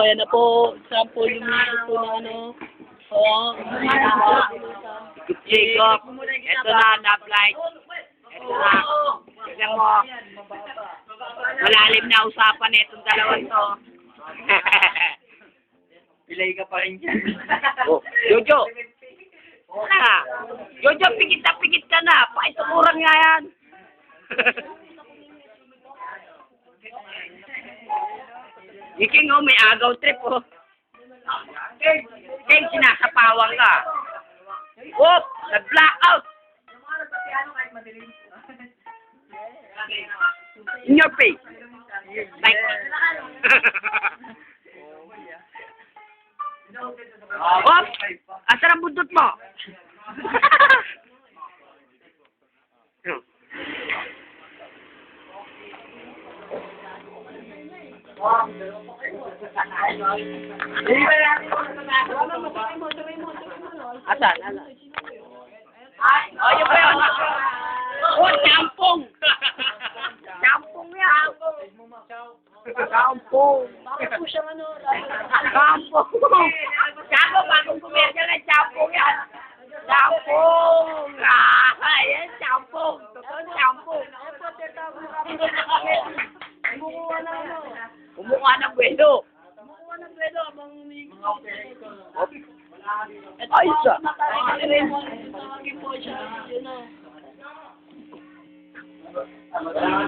Ayan na po. Sample yung po na ano. Oo. Jacob, ito na, top-light. Ito na. Tignan mo. Malalim na usapan na itong dalawang to. Pilay ka pa rin dyan. Oh, Jojo. Jojo, pikit ka na. Pakitukuran nga yan. Iking, oh, may agaw trip, oh. King, sinasapawang ka. Whoop! Nag-blackout! In your face. Like, Whoop! Asan ang bundot mo? Asan? Oh, yung ba yun? Oh, champong! Champong yan! Champong! Bakit po siyang ano? Champong! Chago, bagong kumerya ng champong yan! Champong! Ah, yan, champong! Totoo, champong! Kumukuha na ano? Kumukha ng buwelo! Kumukuha ng pwede abang Ayos ah! Tawagin po siya. Yun na.